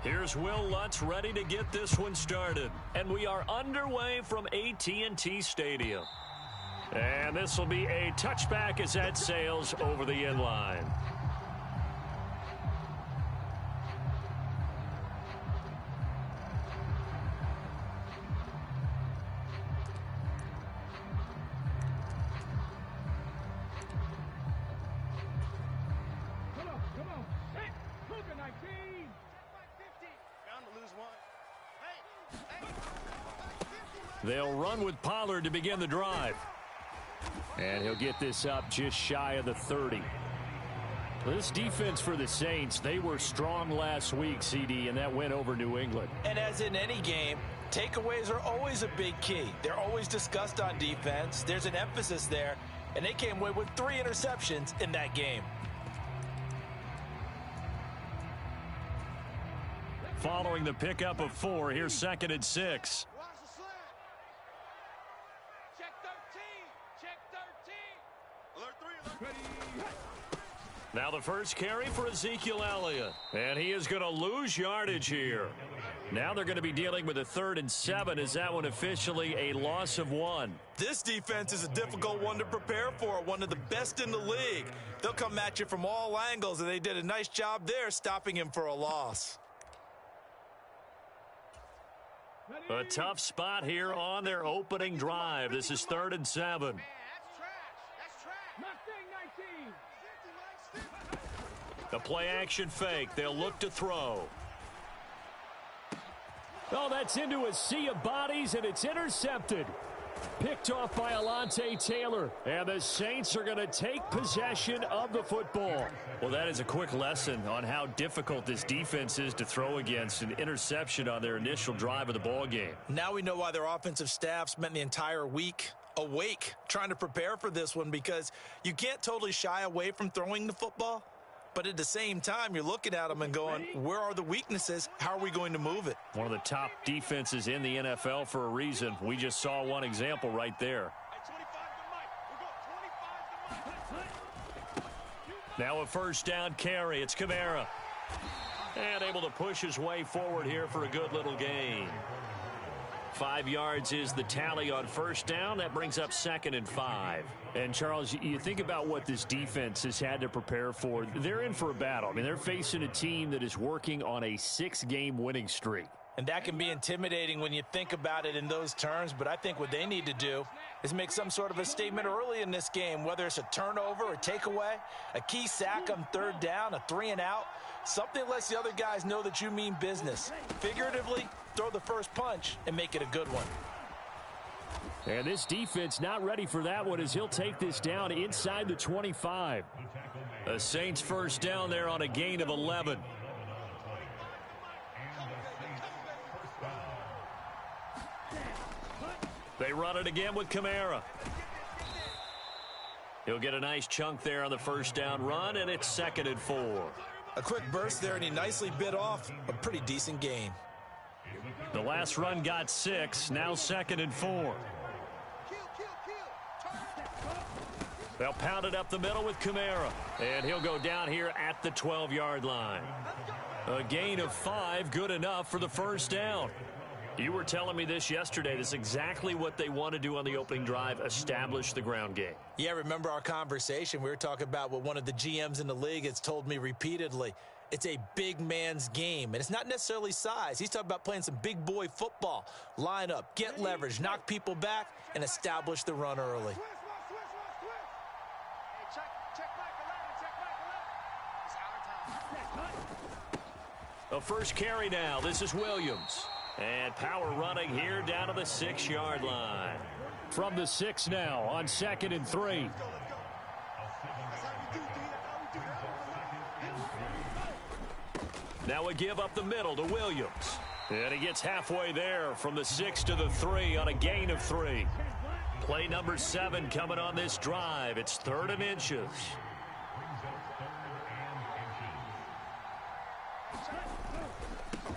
Here's Will Lutz ready to get this one started. And we are underway from AT&T Stadium. And this will be a touchback as that sails over the end line. They'll run with Pollard to begin the drive. And he'll get this up just shy of the 30. This defense for the Saints, they were strong last week, CD, and that went over New England. And as in any game, takeaways are always a big key. They're always discussed on defense. There's an emphasis there, and they came away with 3 interceptions in that game. Following the pickup of 4, here's 2nd and 6. Now the first carry for Ezekiel Elliott. And he is going to lose yardage here. Now they're going to be dealing with a 3rd and 7. Is that one officially a loss of 1? This defense is a difficult one to prepare for, one of the best in the league. They'll come at you from all angles, and they did a nice job there stopping him for a loss. A tough spot here on their opening drive. This is 3rd and 7. The play-action fake. They'll look to throw. Oh, that's into a sea of bodies, and it's intercepted. Picked off by Alontae Taylor. And the Saints are going to take possession of the football. Well, that is a quick lesson on how difficult this defense is to throw against. An interception on their initial drive of the ball game. Now we know why their offensive staff spent the entire week awake trying to prepare for this one, because you can't totally shy away from throwing the football. But at the same time, you're looking at them and going, where are the weaknesses? How are we going to move it? One of the top defenses in the NFL for a reason. We just saw one example right there. Now a first down carry. It's Kamara. And able to push his way forward here for a good little gain. 5 yards is the tally on first down. That brings up 2nd and 5. And, Charles, you think about what this defense has had to prepare for. They're in for a battle. I mean, they're facing a team that is working on a 6-game winning streak. And that can be intimidating when you think about it in those terms. But I think what they need to do is make some sort of a statement early in this game, whether it's a turnover, a takeaway, a key sack on 3rd down, a 3-and-out. Something lets the other guys know that you mean business. Figuratively, throw the first punch and make it a good one. And this defense not ready for that one as he'll take this down inside the 25. The Saints first down there on a gain of 11. They run it again with Kamara. He'll get a nice chunk there on the first down run, and it's 2nd and 4. A quick burst there, and he nicely bit off a pretty decent gain. The last run got 6, now 2nd and 4. They'll pound it up the middle with Kamara, and he'll go down here at the 12-yard line. A gain of 5, good enough for the first down. You were telling me this yesterday. This is exactly what they want to do on the opening drive, establish the ground game. Yeah, remember our conversation? We were talking about what one of the GMs in the league has told me repeatedly. It's a big man's game, and it's not necessarily size. He's talking about playing some big boy football. Line up, get leverage, knock people back, and establish the run early. A first carry now. This is Williams. And power running here down to the 6-yard line. From the 6 now on 2nd and 3. Now a give up the middle to Williams. And he gets halfway there from the 6 to the 3 on a gain of 3. Play number 7 coming on this drive. It's 3rd and inches.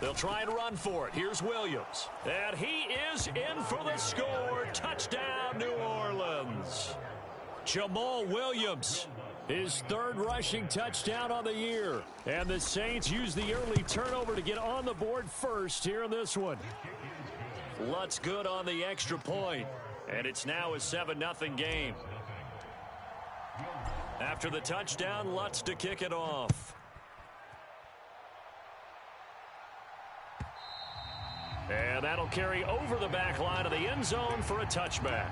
They'll try and run for it. Here's Williams. And he is in for the score. Touchdown, New Orleans. Jamal Williams His third rushing touchdown on the year. And the Saints use the early turnover to get on the board first here in this one. Lutz good on the extra point. And it's now a 7-0 game. After the touchdown, Lutz to kick it off. And that'll carry over the back line of the end zone for a touchback.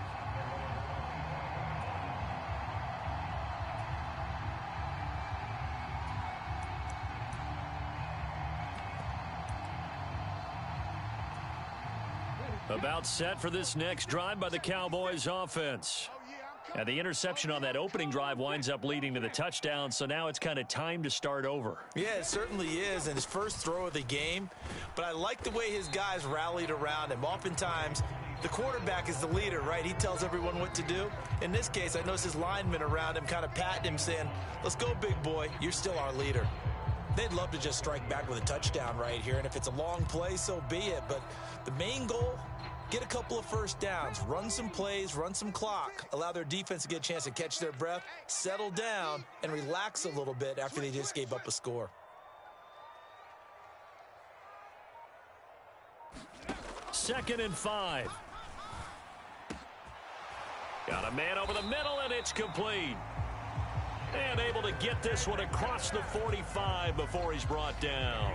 About set for this next drive by the Cowboys offense. And the interception on that opening drive winds up leading to the touchdown, so now it's kind of time to start over. Yeah, it certainly is, and his first throw of the game. But I like the way his guys rallied around him. Oftentimes, the quarterback is the leader, right? He tells everyone what to do. In this case, I noticed his linemen around him kind of patting him, saying, let's go, big boy. You're still our leader. They'd love to just strike back with a touchdown right here, and if it's a long play, so be it. But the main goal, get a couple of first downs, run some plays, run some clock, allow their defense to get a chance to catch their breath, settle down, and relax a little bit after they just gave up a score. Second and 5. Got a man over the middle, and it's complete. And able to get this one across the 45 before he's brought down.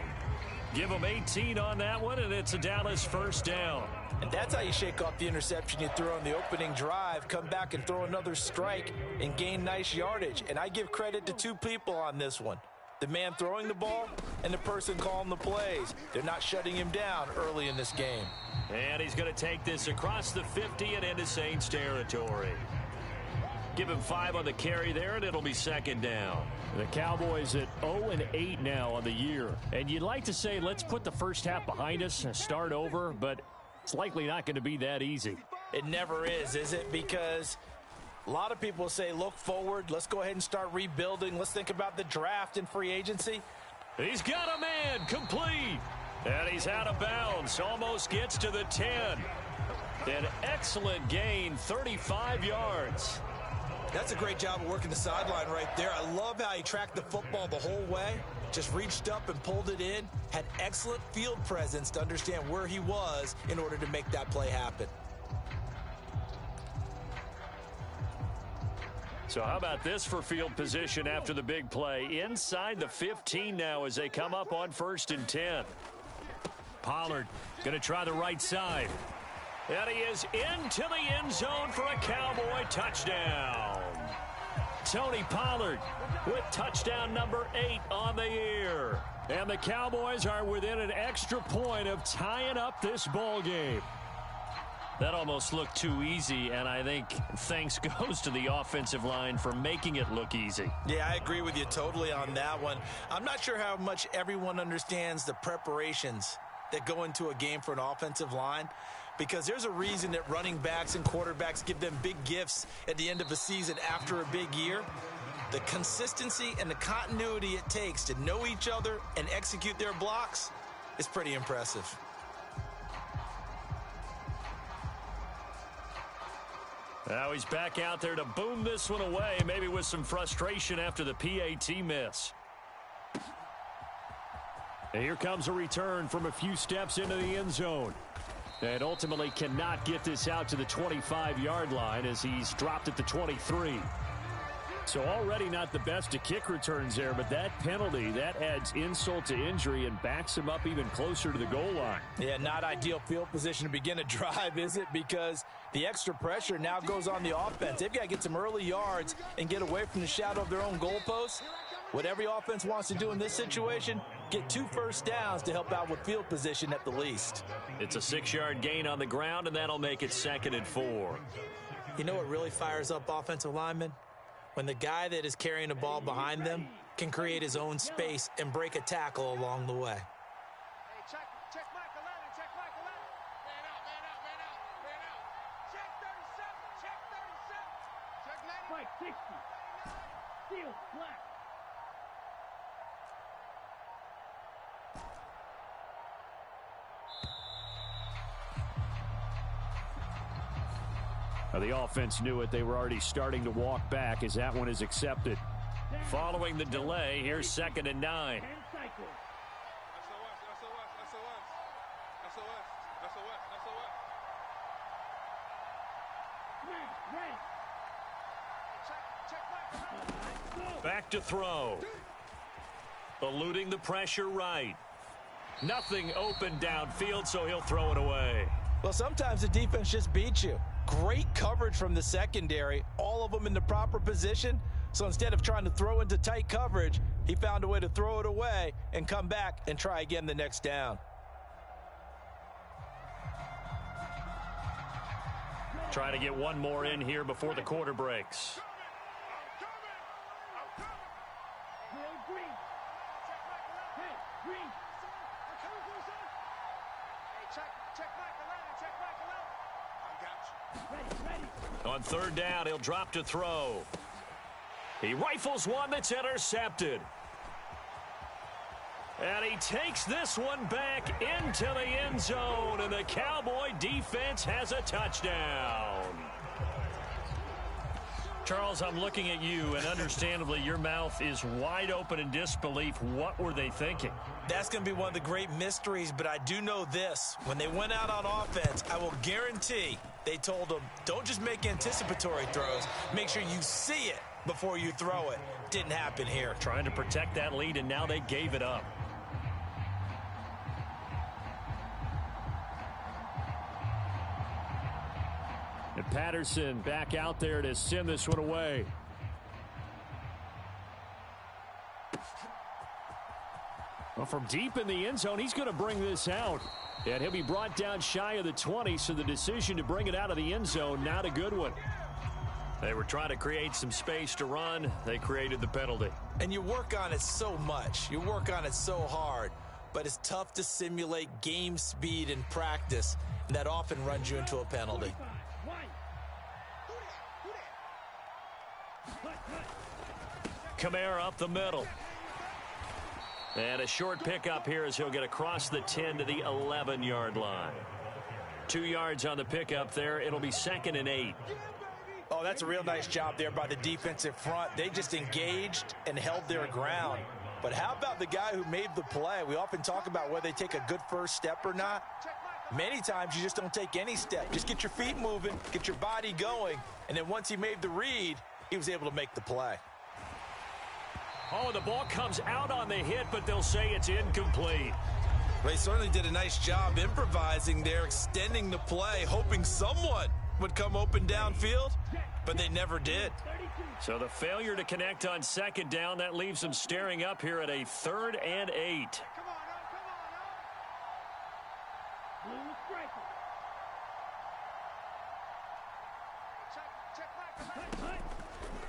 Give him 18 on that one, and it's a Dallas first down. And that's how you shake off the interception you threw on the opening drive, come back and throw another strike and gain nice yardage. And I give credit to two people on this one. The man throwing the ball and the person calling the plays. They're not shutting him down early in this game. And he's going to take this across the 50 and into Saints territory. Give him 5 on the carry there, and it'll be second down. The Cowboys at 0-8 now on the year. And you'd like to say, let's put the first half behind us and start over, but it's likely not going to be that easy. It never is it? Because a lot of people say, look forward, let's go ahead and start rebuilding. Let's think about the draft and free agency. He's got a man, complete. And he's out of bounds, almost gets to the 10. An excellent gain, 35 yards. That's a great job of working the sideline right there. I love how he tracked the football the whole way. Just reached up and pulled it in. Had excellent field presence to understand where he was in order to make that play happen. So how about this for field position after the big play? Inside the 15 now as they come up on 1st and 10. Pollard going to try the right side. And he is into the end zone for a Cowboy touchdown. Tony Pollard with touchdown number 8 on the year. And the Cowboys are within an extra point of tying up this ball game. That almost looked too easy, and I think thanks goes to the offensive line for making it look easy. Yeah, I agree with you totally on that one. I'm not sure how much everyone understands the preparations that go into a game for an offensive line, because there's a reason that running backs and quarterbacks give them big gifts at the end of a season after a big year. The consistency and the continuity it takes to know each other and execute their blocks is pretty impressive. Now he's back out there to boom this one away, maybe with some frustration after the PAT miss. And here comes a return from a few steps into the end zone. And ultimately cannot get this out to the 25-yard line as he's dropped at the 23. So already not the best of kick returns there, but that penalty, that adds insult to injury and backs him up even closer to the goal line. Yeah, not ideal field position to begin a drive, is it? Because the extra pressure now goes on the offense. They've got to get some early yards and get away from the shadow of their own goalposts. What every offense wants to do in this situation, get 2 first downs to help out with field position at the least. It's a 6-yard gain on the ground, and that'll make it 2nd and 4. You know what really fires up offensive linemen? When the guy that is carrying the ball behind them can create his own space and break a tackle along the way. Hey, check Michael Lennon, check Michael Lennon. Man out, man out, man out, man out. Check 37, check 37. Check 90. Mike 60. Steal, black. Now the offense knew it. They were already starting to walk back as that one is accepted. Following the delay, here's 2nd and 9. Back to throw. Eluding the pressure right. Nothing open downfield, so he'll throw it away. Well, sometimes the defense just beats you. Great coverage from the secondary, all of them in the proper position. So instead of trying to throw into tight coverage, he found a way to throw it away and come back and try again the next down. Try to get one more in here before the quarter breaks. On 3rd down, he'll drop to throw. He rifles one that's intercepted. And he takes this one back into the end zone, and the Cowboy defense has a touchdown. Charles, I'm looking at you, and understandably, your mouth is wide open in disbelief. What were they thinking? That's going to be one of the great mysteries, but I do know this. When they went out on offense, I will guarantee they told them, don't just make anticipatory throws. Make sure you see it before you throw it. Didn't happen here. Trying to protect that lead, and now they gave it up. And Patterson back out there to send this one away. Well, from deep in the end zone, he's going to bring this out. And he'll be brought down shy of the 20, so the decision to bring it out of the end zone, not a good one. They were trying to create some space to run. They created the penalty. And you work on it so much. You work on it so hard. But it's tough to simulate game speed in practice. And that often runs you into a penalty. Kamara up the middle. And a short pickup here as he'll get across the 10 to the 11-yard line. 2 yards on the pickup there. It'll be 2nd and 8. Oh, that's a real nice job there by the defensive front. They just engaged and held their ground. But how about the guy who made the play? We often talk about whether they take a good first step or not. Many times you just don't take any step. Just get your feet moving, get your body going, and then once he made the read, he was able to make the play. Oh, the ball comes out on the hit, but they'll say it's incomplete. They certainly did a nice job improvising there, extending the play, hoping someone would come open downfield, but they never did. So the failure to connect on 2nd down, that leaves them staring up here at a 3rd and 8.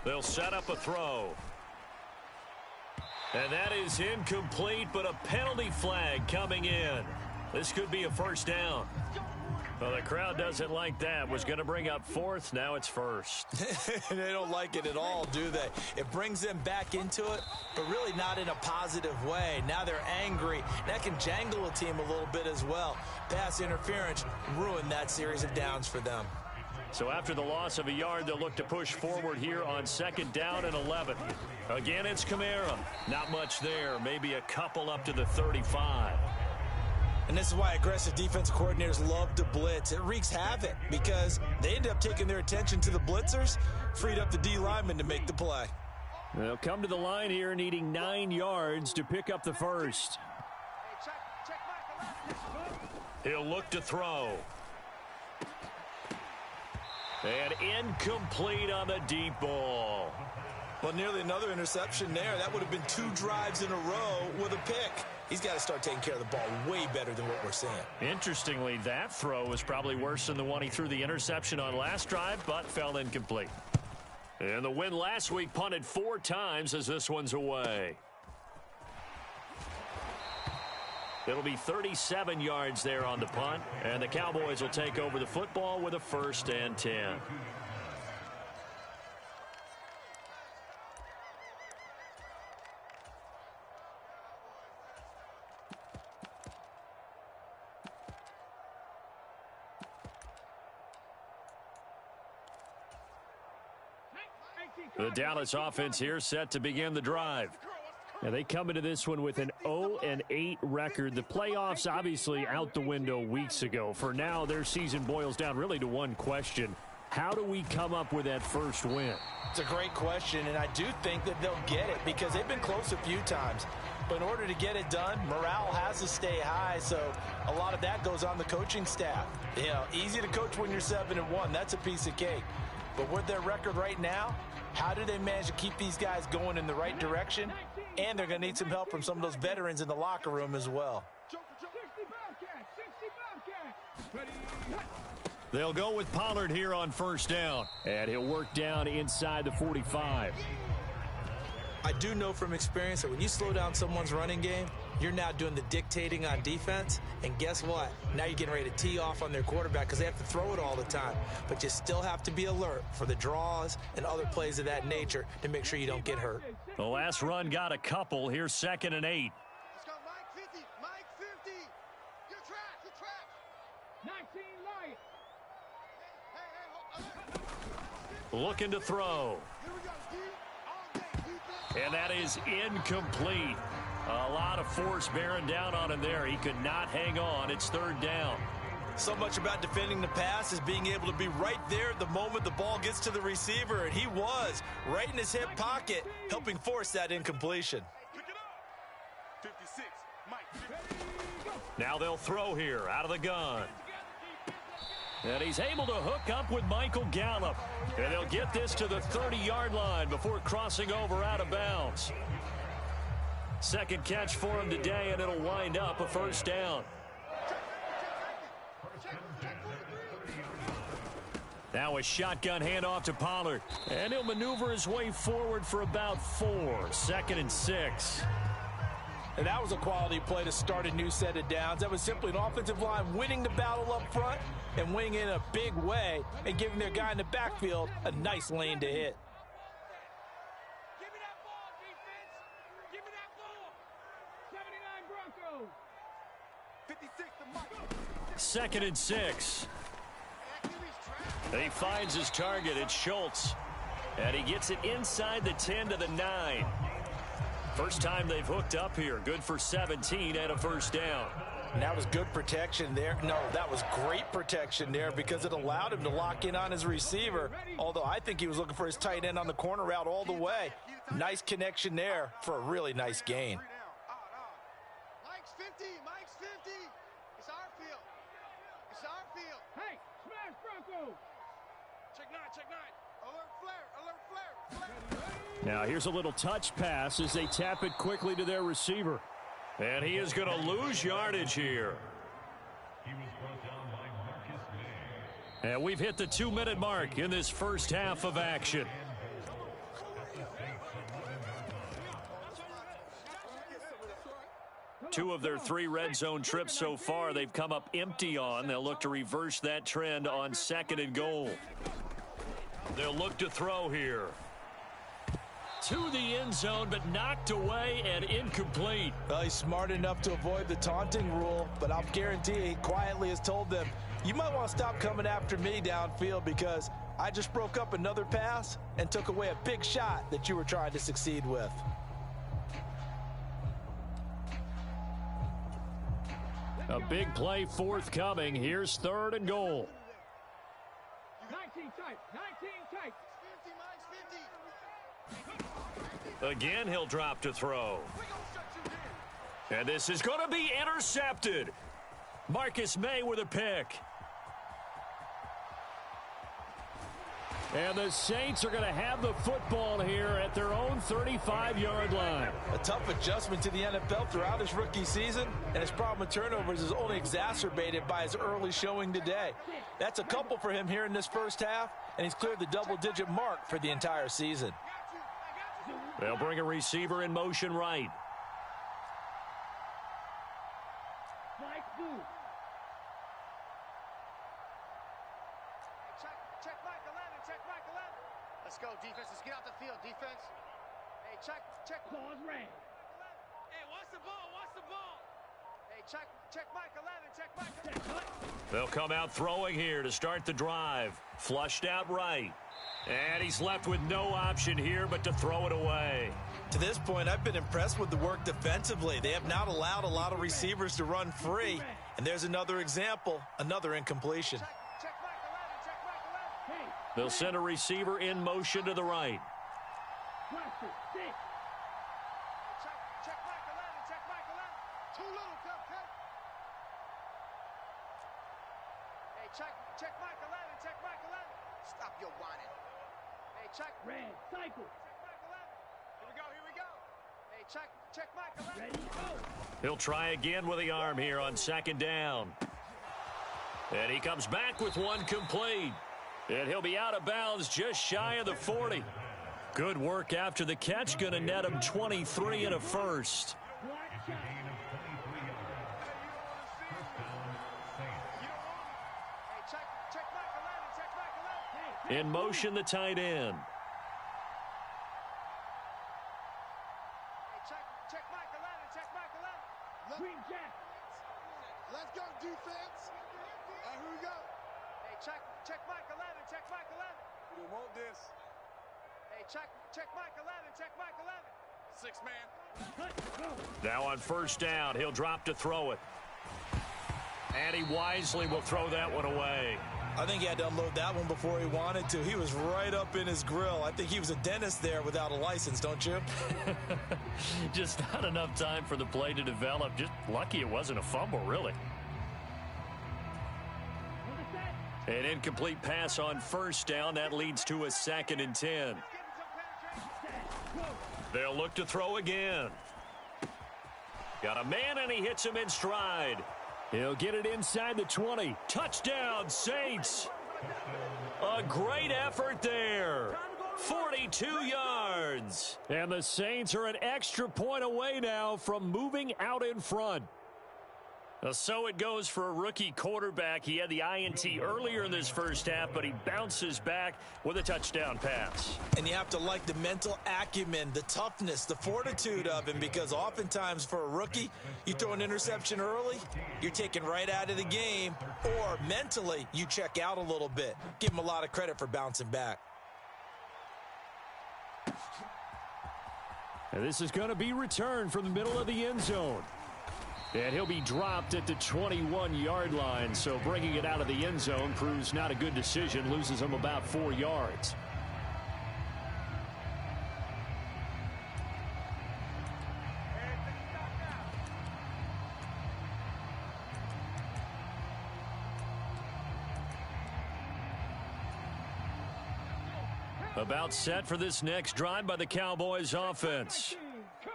They'll set up a throw. And that is incomplete, but a penalty flag coming in. This could be a 1st down. Well, the crowd doesn't like that. Was going to bring up 4th. Now it's 1st. They don't like it at all, do they? It brings them back into it, but really not in a positive way. Now they're angry. That can jangle a team a little bit as well. Pass interference ruined that series of downs for them. So after the loss of a yard, they'll look to push forward here on 2nd down and 11. Again, it's Kamara. Not much there. Maybe a couple up to the 35. And this is why aggressive defensive coordinators love to blitz. It wreaks havoc because they end up taking their attention to the blitzers, freed up the D lineman to make the play. They'll come to the line here needing 9 yards to pick up the 1st. He'll look to throw. And incomplete on the deep ball. Well, nearly another interception there. That would have been 2 drives in a row with a pick. He's got to start taking care of the ball way better than what we're seeing. Interestingly, that throw was probably worse than the one he threw the interception on last drive, but fell incomplete. And the win last week punted 4 times as this one's away. It'll be 37 yards there on the punt, and the Cowboys will take over the football with a 1st and 10. The Dallas offense here set to begin the drive. Now they come into this one with an 0-8 record. The playoffs obviously out the window weeks ago. For now, their season boils down really to one question. How do we come up with that first win? It's a great question, and I do think that they'll get it because they've been close a few times. But in order to get it done, morale has to stay high, so a lot of that goes on the coaching staff. You know, easy to coach when you're 7-1. That's a piece of cake. But with their record right now, how do they manage to keep these guys going in the right direction? And they're going to need some help from some of those veterans in the locker room as well. They'll go with Pollard here on first down. And he'll work down inside the 45. I do know from experience that when you slow down someone's running game, you're now doing the dictating on defense. And guess what? Now you're getting ready to tee off on their quarterback because they have to throw it all the time. But you still have to be alert for the draws and other plays of that nature to make sure you don't get hurt. The last run got a couple. Here's 2nd and 8. Let's go, Mike 50. Mike 50. Your track. Your track. 19 light. Hey, Looking to throw. Here we go, D. All day, defense. And that is incomplete. A lot of force bearing down on him there. He could not hang on. It's 3rd down. So much about defending the pass is being able to be right there the moment the ball gets to the receiver, and he was right in his hip pocket, helping force that incompletion. Pick it up. 56. Mike 50. Now they'll throw here out of the gun. And he's able to hook up with Michael Gallup. And they'll get this to the 30-yard line before crossing over out of bounds. Second catch for him today, and it'll wind up a first down. Now a shotgun handoff to Pollard. And he'll maneuver his way forward for about 4. 2nd and 6. And that was a quality play to start a new set of downs. That was simply an offensive line winning the battle up front and winning in a big way and giving their guy in the backfield a nice lane to hit. Give me that ball, defense. Give me that ball. 79 Broncos. 56 to Mike. 2nd and 6. He finds his target. It's Schultz. And he gets it inside the 10 to the 9. First time they've hooked up here. Good for 17 and a first down. And that was good protection there. No, that was great protection there because it allowed him to lock in on his receiver. Although I think he was looking for his tight end on the corner route all the way. Nice connection there for a really nice gain. Mike's 50. Mike's 50. It's our field. It's our field. Hey, smash Broncos. Check 9. Check 9. Alert flare. Alert flare. Flare. Now here's a little touch pass as they tap it quickly to their receiver. And he is going to lose yardage here. And we've hit the 2-minute mark in this first half of action. Two of their 3 red zone trips so far they've come up empty on. They'll look to reverse that trend on 2nd and goal. They'll look to throw here. To the end zone, but knocked away and incomplete. Well, he's smart enough to avoid the taunting rule, but I'll guarantee he quietly has told them, you might want to stop coming after me downfield because I just broke up another pass and took away a big shot that you were trying to succeed with. A big play forthcoming. Here's 3rd and goal. 19 tight. 19 tight. 50. Mike's 50. Again, he'll drop to throw. And this is going to be intercepted. Marcus May with a pick. And the Saints are going to have the football here at their own 35-yard line. A tough adjustment to the NFL throughout his rookie season, and his problem with turnovers is only exacerbated by his early showing today. That's a couple for him here in this first half, and he's cleared the double-digit mark for the entire season. They'll bring a receiver in motion right. Check Mike 11. Check Mike 11. Let's go, defense. Let's get out the field, defense. Hey, check. Pause red. Hey, watch the ball. Watch the ball. Hey, check Mike 11. Check Mike 11. They'll come out throwing here to start the drive. Flushed out right. And he's left with no option here but to throw it away. To this point, I've been impressed with the work defensively. They have not allowed a lot of receivers to run free. And there's another example, another incompletion. They'll send a receiver in motion to the right. Check Mike 11, check Mike 11. Stop your whining. Hey, check. Red, cycle. Check Mike 11. Here we go. Hey, check Mike 11. Ready, go. He'll try again with the arm here on second down. And he comes back with one complete. And he'll be out of bounds just shy of the 40. Good work after the catch. Going to net him 23 and a first. In motion, the tight end. Check Mike 11, check Mike 11. Green Jack. Let's go, defense. Here we go. Hey, check Mike 11, check Mike 11. You want this. Hey, check Mike 11, check Mike 11. 6 man. Now on first down, he'll drop to throw it. And he wisely will throw that one away. I think he had to unload that one before he wanted to. He was right up in his grill. I think he was a dentist there without a license, don't you? Just not enough time for the play to develop. Just lucky it wasn't a fumble, really. An incomplete pass on first down. That leads to a 2nd and 10. They'll look to throw again. Got a man, and he hits him in stride. He'll get it inside the 20. Touchdown, Saints. A great effort there. 42 yards. And the Saints are an extra point away now from moving out in front. So it goes for a rookie quarterback. He had the INT earlier in this first half, but he bounces back with a touchdown pass. And you have to like the mental acumen, the toughness, the fortitude of him, because oftentimes for a rookie, you throw an interception early, you're taken right out of the game, or mentally you check out a little bit. Give him a lot of credit for bouncing back. And this is going to be returned from the middle of the end zone. And he'll be dropped at the 21-yard line, so bringing it out of the end zone proves not a good decision, loses him about 4 yards. About set for this next drive by the Cowboys offense.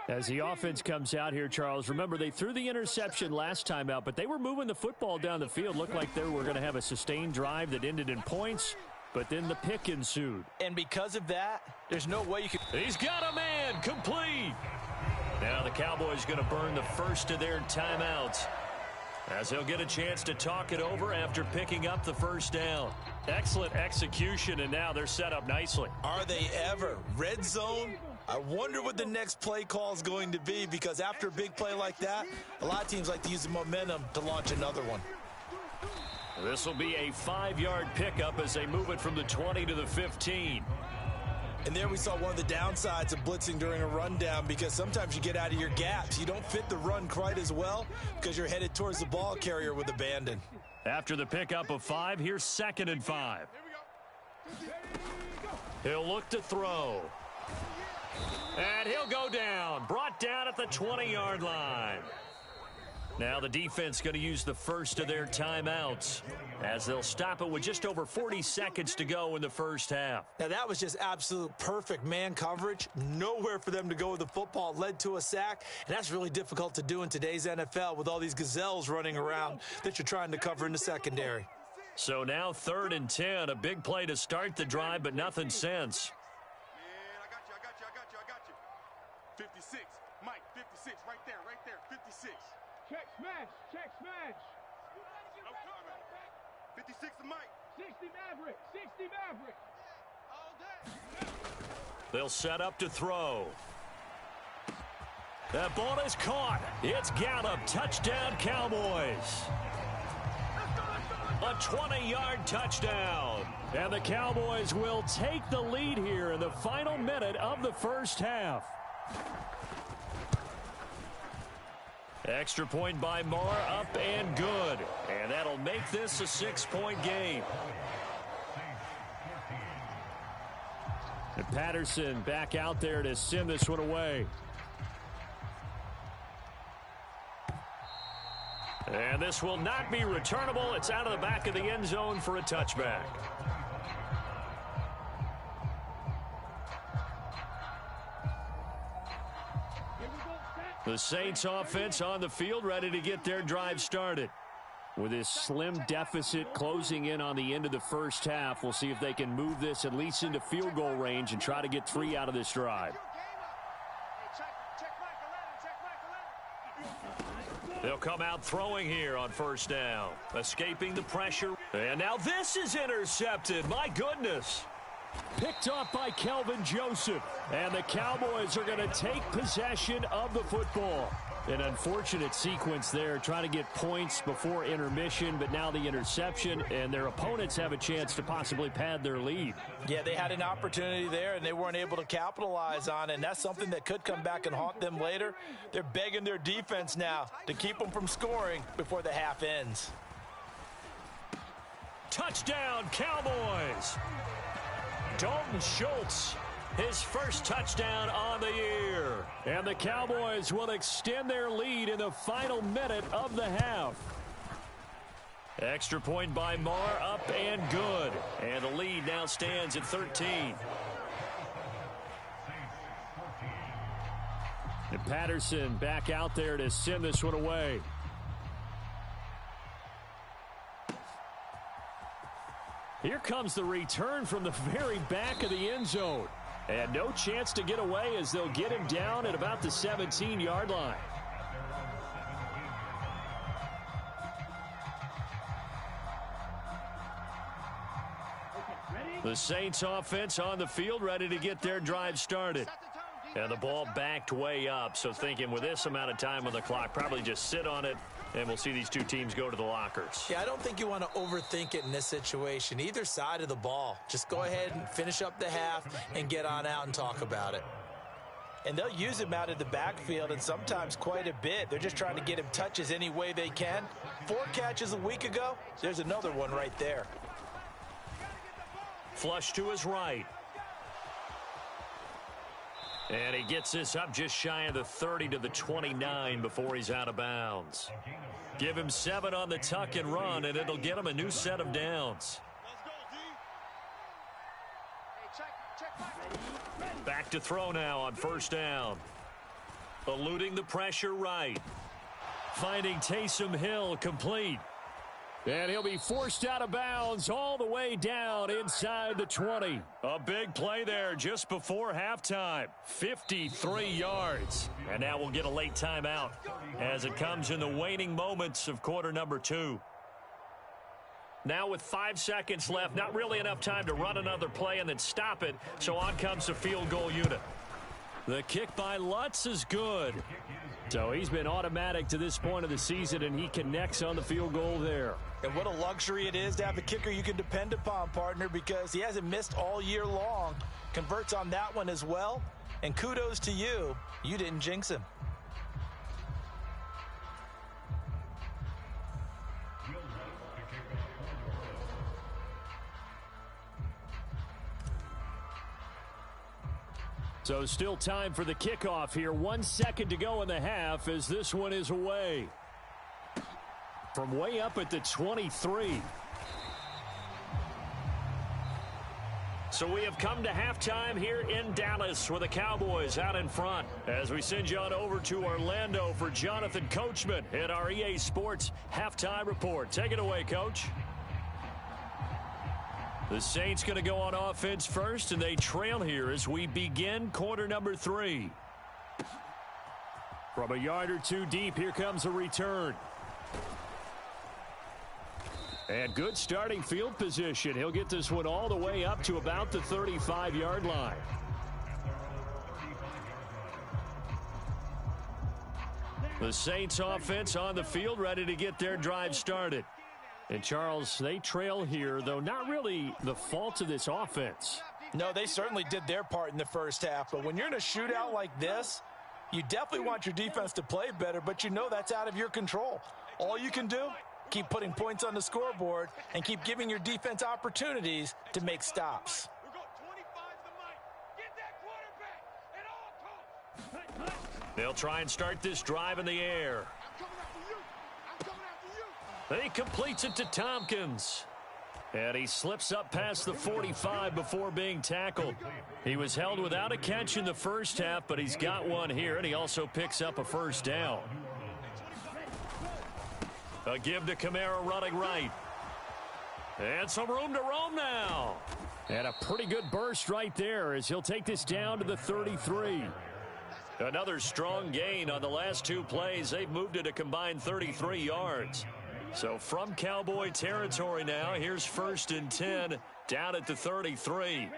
As the offense comes out here, Charles, remember they threw the interception last time out, but they were moving the football down the field. Looked like they were going to have a sustained drive that ended in points, but then the pick ensued. And because of that, there's no way you can... He's got a man, complete. Now the Cowboys going to burn the first of their timeouts, as they'll get a chance to talk it over after picking up the first down. Excellent execution, and now they're set up nicely. Are they ever? Red zone? I wonder what the next play call is going to be, because after a big play like that, a lot of teams like to use the momentum to launch another one. This will be a 5-yard pickup as they move it from the 20 to the 15. And there we saw one of the downsides of blitzing during a rundown, because sometimes you get out of your gaps. You don't fit the run quite as well because you're headed towards the ball carrier with abandon. After the pickup of 5, here's 2nd and 5. He'll look to throw. And he'll go down. Brought down at the 20-yard line. Now the defense going to use the first of their timeouts, as they'll stop it with just over 40 seconds to go in the first half. Now that was just absolute perfect man coverage. Nowhere for them to go with the football. Led to a sack, and that's really difficult to do in today's NFL with all these gazelles running around that you're trying to cover in the secondary. So now 3rd and 10, a big play to start the drive, but nothing since. 56, Mike, 56, right there, 56. Check smash. I'm coming. 56 to Mike. 60 Maverick. All day. They'll set up to throw. That ball is caught. It's Gallup. Touchdown, Cowboys. A 20-yard touchdown. And the Cowboys will take the lead here in the final minute of the first half. Extra point by Marr, up and good. And that'll make this a 6-point game. And Patterson back out there to send this one away. And this will not be returnable. It's out of the back of the end zone for a touchback. The Saints offense on the field ready to get their drive started. With this slim deficit closing in on the end of the first half, we'll see if they can move this at least into field goal range and try to get 3 out of this drive. They'll come out throwing here on first down, escaping the pressure. And now this is intercepted. My goodness. Picked off by Kelvin Joseph. And the Cowboys are going to take possession of the football. An unfortunate sequence there, trying to get points before intermission, but now the interception, and their opponents have a chance to possibly pad their lead. Yeah, they had an opportunity there, and they weren't able to capitalize on it, and that's something that could come back and haunt them later. They're begging their defense now to keep them from scoring before the half ends. Touchdown, Cowboys! Dalton Schultz, his first touchdown on the year. And the Cowboys will extend their lead in the final minute of the half. Extra point by Marr, up and good. And the lead now stands at 13. And Patterson back out there to send this one away. Here comes the return from the very back of the end zone. And no chance to get away as they'll get him down at about the 17-yard line. The Saints offense on the field ready to get their drive started. And the ball backed way up, so thinking with this amount of time on the clock, probably just sit on it, and we'll see these two teams go to the lockers. Yeah, I don't think you want to overthink it in this situation. Either side of the ball. Just go ahead and finish up the half and get on out and talk about it. And they'll use him out of the backfield, and sometimes quite a bit. They're just trying to get him touches any way they can. 4 catches a week ago. There's another one right there. Flush to his right. And he gets this up just shy of the 30 to the 29 before he's out of bounds. Give him 7 on the tuck and run, and it'll get him a new set of downs. Back to throw now on first down. Eluding the pressure right. Finding Taysom Hill complete. And he'll be forced out of bounds all the way down inside the 20. A big play there just before halftime. 53 yards. And now we'll get a late timeout as it comes in the waning moments of quarter number 2. Now with 5 seconds left, not really enough time to run another play and then stop it. So on comes the field goal unit. The kick by Lutz is good. So he's been automatic to this point of the season, and he connects on the field goal there. And what a luxury it is to have a kicker you can depend upon, partner, because he hasn't missed all year long. Converts on that one as well. And kudos to you. You didn't jinx him. So still time for the kickoff here. 1 second to go in the half as this one is away. From way up at the 23. So we have come to halftime here in Dallas with the Cowboys out in front. As we send you on over to Orlando for Jonathan Coachman at our EA Sports Halftime Report. Take it away, Coach. The Saints going to go on offense first, and they trail here as we begin quarter number 3. From a yard or two deep, here comes a return. And good starting field position. He'll get this one all the way up to about the 35-yard line. The Saints offense on the field ready to get their drive started. And, Charles, they trail here, though not really the fault of this offense. No, they certainly did their part in the first half. But when you're in a shootout like this, you definitely want your defense to play better, but you know that's out of your control. All you can do, keep putting points on the scoreboard and keep giving your defense opportunities to make stops. They'll try and start this drive in the air. He completes it to Tompkins. And he slips up past the 45 before being tackled. He was held without a catch in the first half, but he's got one here, and he also picks up a first down. A give to Kamara running right. And some room to roam now. And a pretty good burst right there as he'll take this down to the 33. Another strong gain on the last two plays. They've moved it a combined 33 yards. So from Cowboy territory now, here's 1st and 10 down at the 33.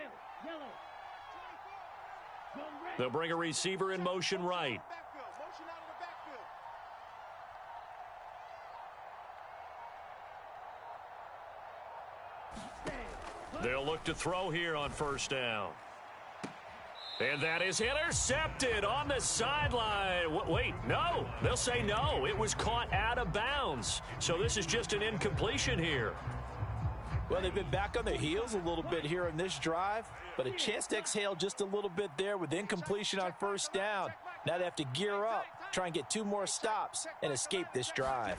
They'll bring a receiver in motion right. They'll look to throw here on 1st down. And that is intercepted on the sideline. Wait, no. They'll say no. It was caught out of bounds. So this is just an incompletion here. Well, they've been back on their heels a little bit here in this drive, but a chance to exhale just a little bit there with incompletion on 1st down. Now they have to gear up, try and get 2 more stops, and escape this drive.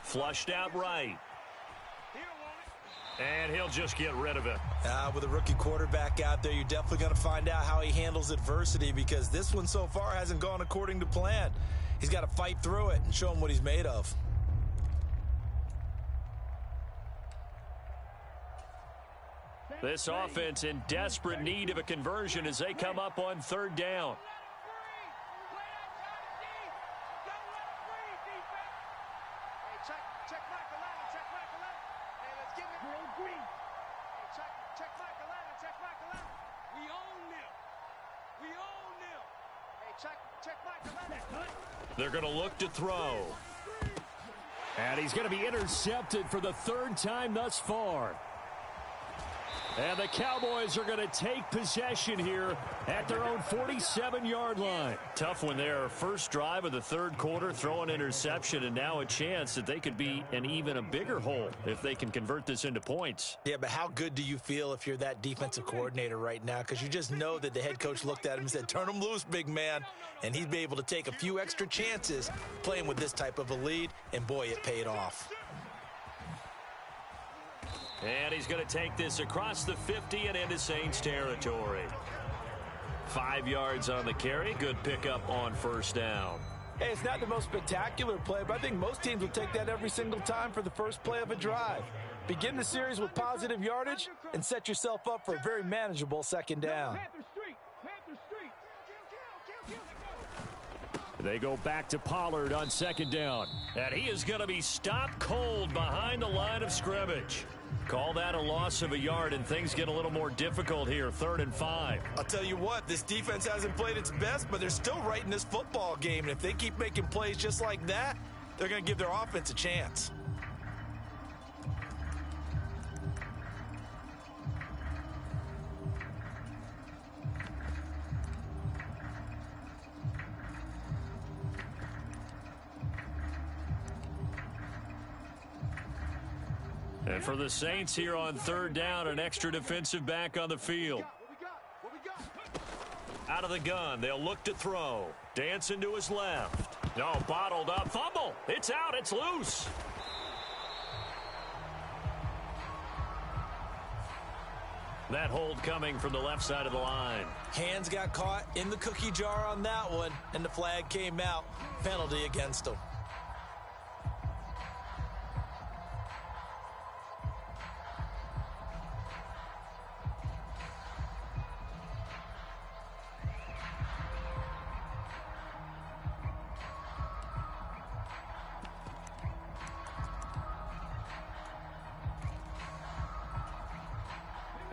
Flushed out right. And he'll just get rid of it. With a rookie quarterback out there, you're definitely going to find out how he handles adversity, because this one so far hasn't gone according to plan. He's got to fight through it and show him what he's made of. This offense in desperate need of a conversion as they come up on 3rd down. They're going to look to throw. And he's going to be intercepted for the 3rd time thus far. And the Cowboys are going to take possession here at their own 47-yard line. Tough one there. First drive of the 3rd quarter, throw an interception, and now a chance that they could be in even a bigger hole if they can convert this into points. Yeah, but how good do you feel if you're that defensive coordinator right now? Because you just know that the head coach looked at him and said, turn him loose, big man. And he'd be able to take a few extra chances playing with this type of a lead, and boy, it paid off. And he's going to take this across the 50 and into Saints territory. 5 yards on the carry. Good pickup on 1st down. Hey, it's not the most spectacular play, but I think most teams will take that every single time for the first play of a drive. Begin the series with positive yardage and set yourself up for a very manageable 2nd down. They go back to Pollard on 2nd down. And he is going to be stopped cold behind the line of scrimmage. Call that a loss of a yard, and things get a little more difficult here. 3rd and 5. I'll tell you what, this defense hasn't played its best, but they're still right in this football game. And if they keep making plays just like that, they're going to give their offense a chance. And for the Saints here on 3rd down, an extra defensive back on the field. Out of the gun, they'll look to throw. Dancing to his left. No, bottled up. Fumble. It's out. It's loose. That hold coming from the left side of the line. Hands got caught in the cookie jar on that one, and the flag came out. Penalty against him.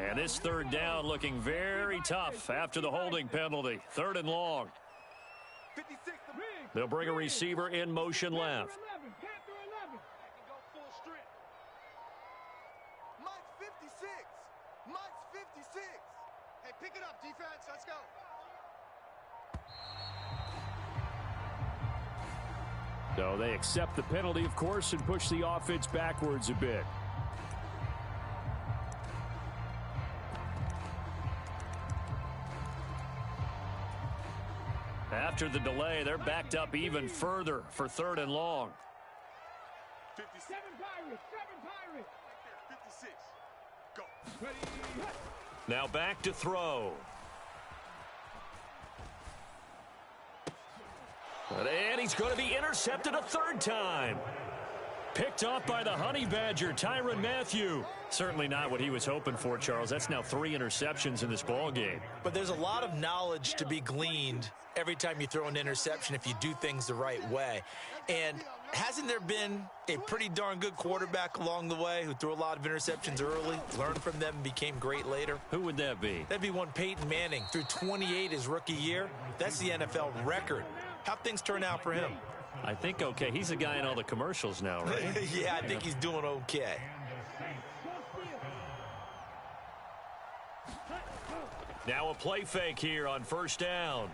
And this 3rd down looking very tough after the holding penalty. 3rd and long. They'll bring a receiver in motion left. 56. Mike's 56. Hey, pick it up, defense. Let's go. So they accept the penalty, of course, and push the offense backwards a bit. After the delay, they're backed up even further for 3rd and long. 57 Pirates, 56. Go. Now back to throw. And he's going to be intercepted a 3rd time. Picked off by the Honey Badger, Tyrann Mathieu. Certainly not what he was hoping for, Charles. That's now 3 interceptions in this ball game. But there's a lot of knowledge to be gleaned every time you throw an interception if you do things the right way. And hasn't there been a pretty darn good quarterback along the way who threw a lot of interceptions early, learned from them, and became great later? Who would that be? That'd be one Peyton Manning. Threw 28 his rookie year. That's the NFL record. How'd things turn out for him? I think okay. He's the guy in all the commercials now, right? Yeah, I think he's doing okay. Now a play fake here on 1st down.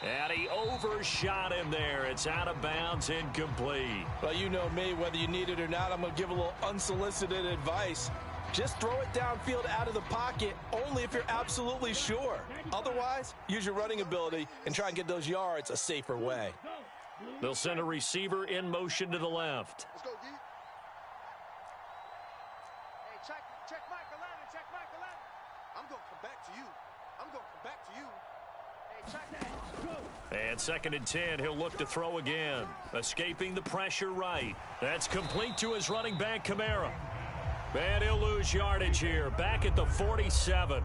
And he overshot him there. It's out of bounds, incomplete. Well, you know me, whether you need it or not, I'm going to give a little unsolicited advice. Just throw it downfield out of the pocket only if you're absolutely sure. Otherwise, use your running ability and try and get those yards a safer way. They'll send a receiver in motion to the left. Let's go, D. Hey, check Mike 11, check Mike 11. I'm going to come back to you. I'm going to come back to you. Hey, check that. And 2nd and 10, he'll look to throw again. Escaping the pressure right. That's complete to his running back, Kamara. And he'll lose yardage here, back at the 47.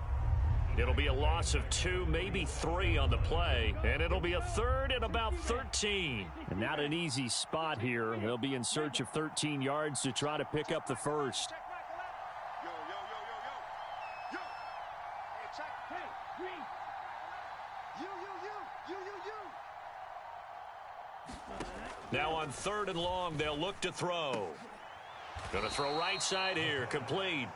It'll be a loss of 2, maybe 3 on the play, and it'll be a 3rd and about 13. And not an easy spot here. They'll be in search of 13 yards to try to pick up the 1st. Yo. Hey, check. Hey, green. You. Now on 3rd and long, they'll look to throw. Going to throw right side here, complete.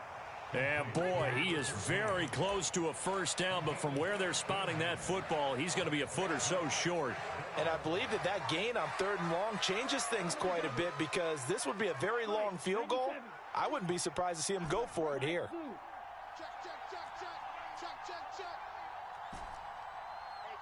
And boy, he is very close to a 1st down, but from where they're spotting that football, he's going to be a foot or so short. And I believe that gain on 3rd and long changes things quite a bit because this would be a very long field goal. I wouldn't be surprised to see him go for it here. Check. Hey,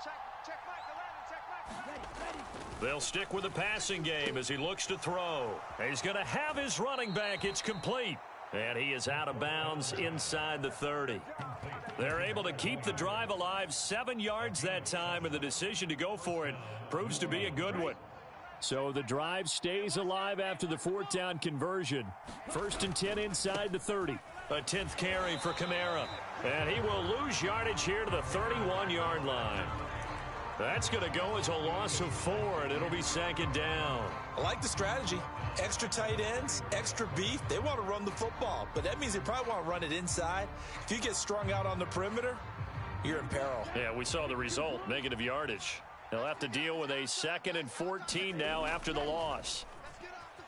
check Mike 11, check Mike 11. They'll stick with the passing game as he looks to throw. He's going to have his running back. It's complete. And he is out of bounds inside the 30. They're able to keep the drive alive, 7 yards that time, and the decision to go for it proves to be a good one. So the drive stays alive after the 4th down conversion. 1st and 10 inside the 30. A 10th carry for Kamara. And he will lose yardage here to the 31-yard line. That's going to go as a loss of 4, and it'll be 2nd down. I like the strategy. Extra tight ends, extra beef. They want to run the football, but that means they probably want to run it inside. If you get strung out on the perimeter, you're in peril. Yeah, we saw the result, negative yardage. They'll have to deal with a 2nd and 14 now after the loss. Let's get off the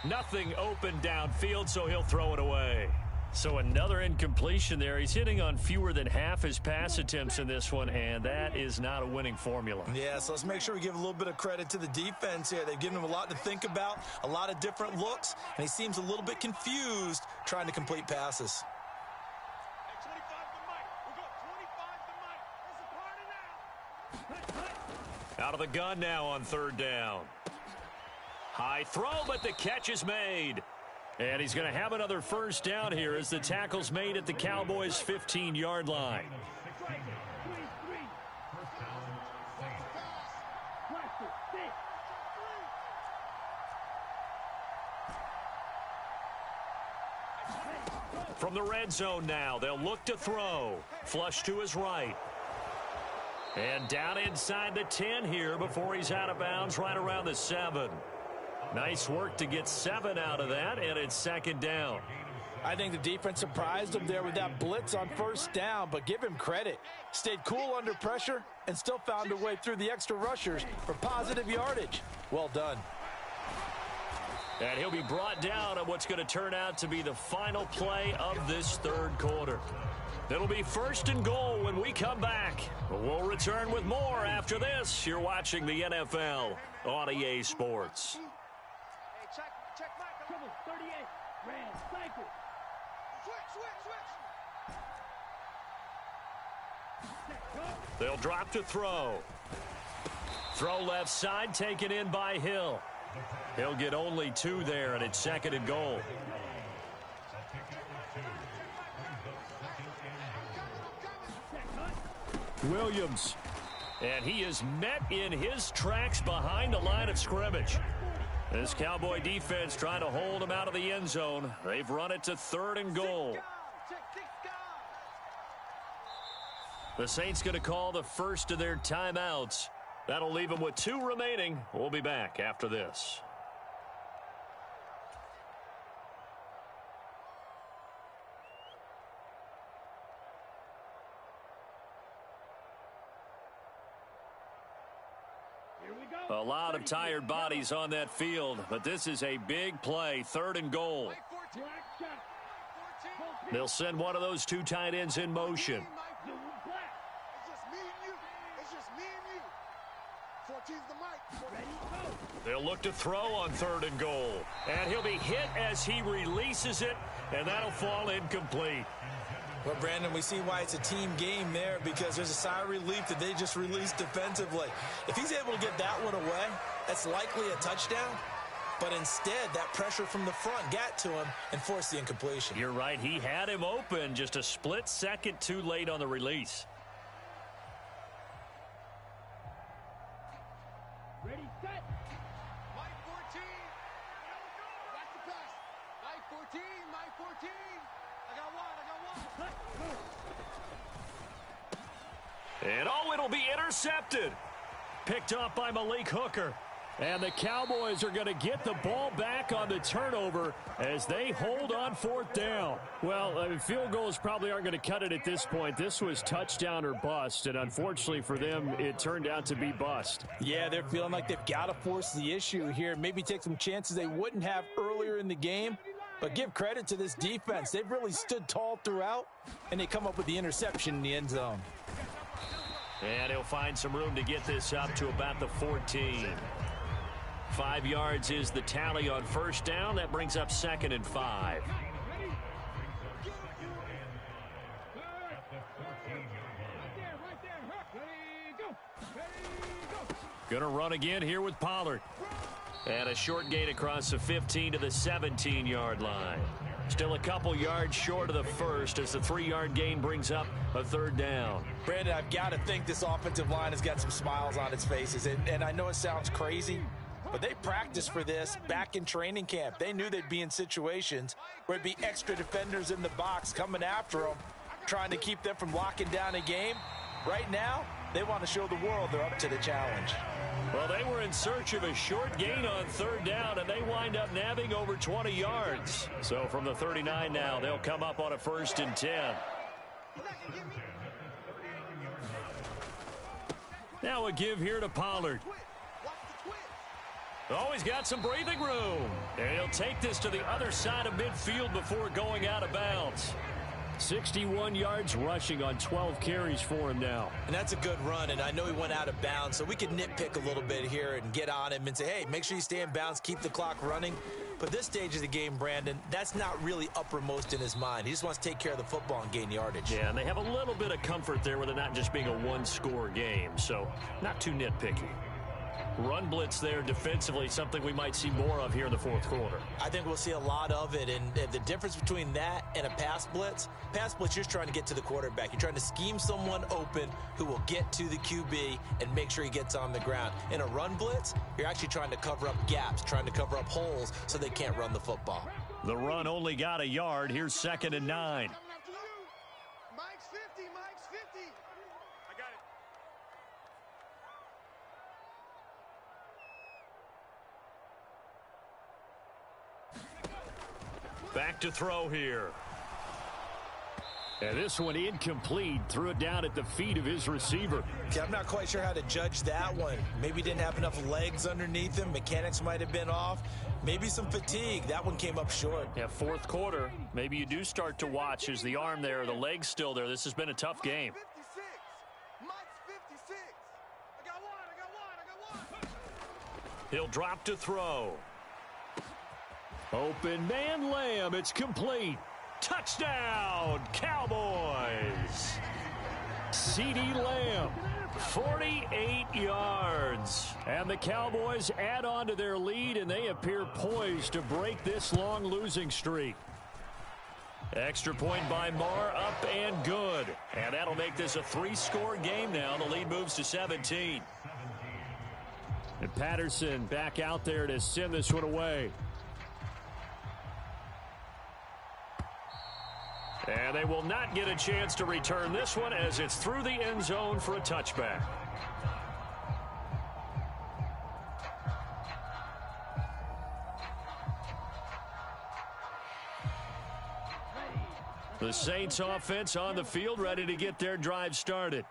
field. Nothing open downfield, so he'll throw it away. So another incompletion there. He's hitting on fewer than half his pass attempts in this one, and that is not a winning formula. Yeah, so let's make sure we give a little bit of credit to the defense here. They've given him a lot to think about, a lot of different looks, and he seems a little bit confused trying to complete passes. Hey, 25 to Mike. We'll go 25 to Mike. It's a party now. Out of the gun now on 3rd down. High throw, but the catch is made. And he's going to have another 1st down here as the tackle's made at the Cowboys' 15-yard line. From the red zone now, they'll look to throw. Flush to his right. And down inside the 10 here before he's out of bounds right around the 7. Nice work to get 7 out of that, and it's 2nd down. I think the defense surprised him there with that blitz on 1st down, but give him credit. Stayed cool under pressure and still found a way through the extra rushers for positive yardage. Well done. And he'll be brought down on what's going to turn out to be the final play of this third quarter. It'll be 1st and goal when we come back. We'll return with more after this. You're watching the NFL on EA Sports. Hey, check Michael. 38. Red, cycle. Switch. They'll drop to throw. Throw left side, taken in by Hill. He'll get only 2 there, and it's 2nd and goal. Williams. And he is met in his tracks behind the line of scrimmage. This Cowboy defense trying to hold him out of the end zone. They've run it to 3rd and goal. The Saints going to call the first of their timeouts. That'll leave them with 2 remaining. We'll be back after this. A lot of tired bodies on that field, but this is a big play, 3rd and goal. They'll send one of those 2 tight ends in motion. They'll look to throw on 3rd and goal. And he'll be hit as he releases it, and that'll fall incomplete. Well, Brandon, we see why it's a team game there, because there's a sigh of relief that they just released defensively. If he's able to get that one away, that's likely a touchdown. But instead, that pressure from the front got to him and forced the incompletion. You're right. He had him open, just a split second too late on the release. Ready, set. Mike 14. That's the pass. Mike 14. Mike 14. I got one. And oh, it'll be intercepted. Picked up by Malik Hooker. And the Cowboys are going to get the ball back on the turnover as they hold on 4th down. Well, field goals probably aren't going to cut it at this point. This was touchdown or bust, and unfortunately for them, it turned out to be bust. Yeah, they're feeling like they've got to force the issue here. Maybe take some chances they wouldn't have earlier in the game. But give credit to this defense. They've really stood tall throughout, and they come up with the interception in the end zone. And he'll find some room to get this up to about the 14. 5 yards is the tally on 1st down. That brings up 2nd and 5. Gonna run again here with Pollard. And a short gain across the 15 to the 17-yard line. Still a couple yards short of the first as the 3-yard gain brings up a 3rd down. Brandon, I've got to think this offensive line has got some smiles on its faces. And I know it sounds crazy, but they practiced for this back in training camp. They knew they'd be in situations where it'd be extra defenders in the box coming after them, trying to keep them from locking down a game. Right now, they want to show the world they're up to the challenge. Well, they were in search of a short gain on 3rd down, and they wind up nabbing over 20 yards. So from the 39 now, they'll come up on a 1st and 10. Now a give here to Pollard. Oh, he's got some breathing room. And he'll take this to the other side of midfield before going out of bounds. 61 yards rushing on 12 carries for him now. And that's a good run, and I know he went out of bounds, so we can nitpick a little bit here and get on him and say, hey, make sure you stay in bounds, keep the clock running. But this stage of the game, Brandon, that's not really uppermost in his mind. He just wants to take care of the football and gain yardage. Yeah, and they have a little bit of comfort there with it not just being a one-score game, so not too nitpicky. Run blitz there defensively, something we might see more of here in the 4th quarter. I think we'll see a lot of it, and the difference between that and a pass blitz, you're just trying to get to the quarterback. You're trying to scheme someone open who will get to the QB and make sure he gets on the ground. In a run blitz, you're actually trying to cover up gaps, trying to cover up holes so they can't run the football. The run only got a yard. Here's 2nd and 9. Mike's 50. Mike's 50. I got it. Back to throw here. And this one incomplete. Threw it down at the feet of his receiver. Yeah, I'm not quite sure how to judge that one. Maybe didn't have enough legs underneath him. Mechanics might have been off. Maybe some fatigue. That one came up short. Yeah, fourth quarter. Maybe you do start to watch as the arm there, the leg's still there. This has been a tough game. 56. Mike's 56. I got one. He'll drop to throw. Open man Lamb. It's complete. Touchdown, Cowboys. CeeDee Lamb, 48 yards. And the Cowboys add on to their lead, and they appear poised to break this long losing streak. Extra point by Marr, up and good. And that'll make this a 3-score game now. The lead moves to 17. And Patterson back out there to send this one away. And they will not get a chance to return this one as it's through the end zone for a touchback. The Saints offense on the field, ready to get their drive started.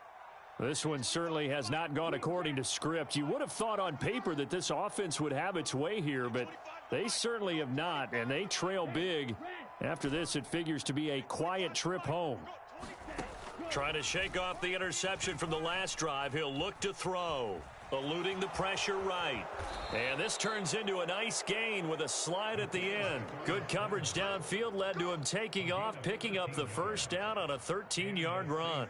This one certainly has not gone according to script. You would have thought on paper that this offense would have its way here, but they certainly have not, and they trail big. After this, it figures to be a quiet trip home. Trying to shake off the interception from the last drive. He'll look to throw. Eluding the pressure right. And this turns into a nice gain with a slide at the end. Good coverage downfield led to him taking off, picking up the first down on a 13-yard run.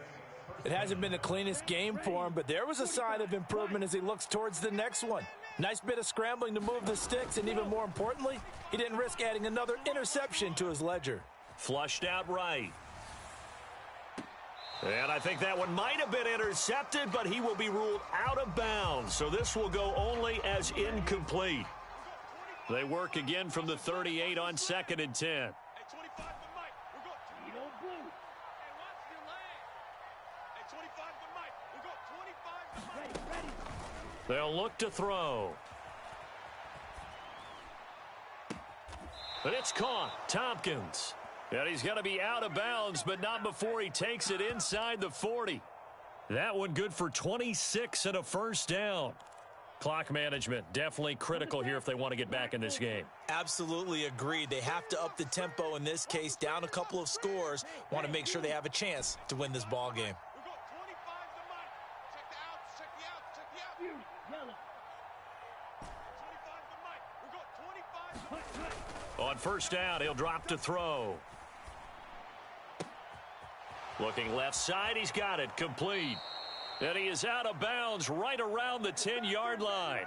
It hasn't been the cleanest game for him, but there was a sign of improvement as he looks towards the next one. Nice bit of scrambling to move the sticks, and even more importantly, he didn't risk adding another interception to his ledger. Flushed out right. And I think that one might have been intercepted, but he will be ruled out of bounds. So this will go only as incomplete. They work again from the 38 on 2nd and 10. They'll look to throw. But it's caught. Tompkins. And he's going to be out of bounds, but not before he takes it inside the 40. That one good for 26 and a first down. Clock management definitely critical here if they want to get back in this game. Absolutely agreed. They have to up the tempo in this case, down a couple of scores. Want to make sure they have a chance to win this ball game. On first down, he'll drop to throw. Looking left side, he's got it, complete. And he is out of bounds right around the 10-yard line.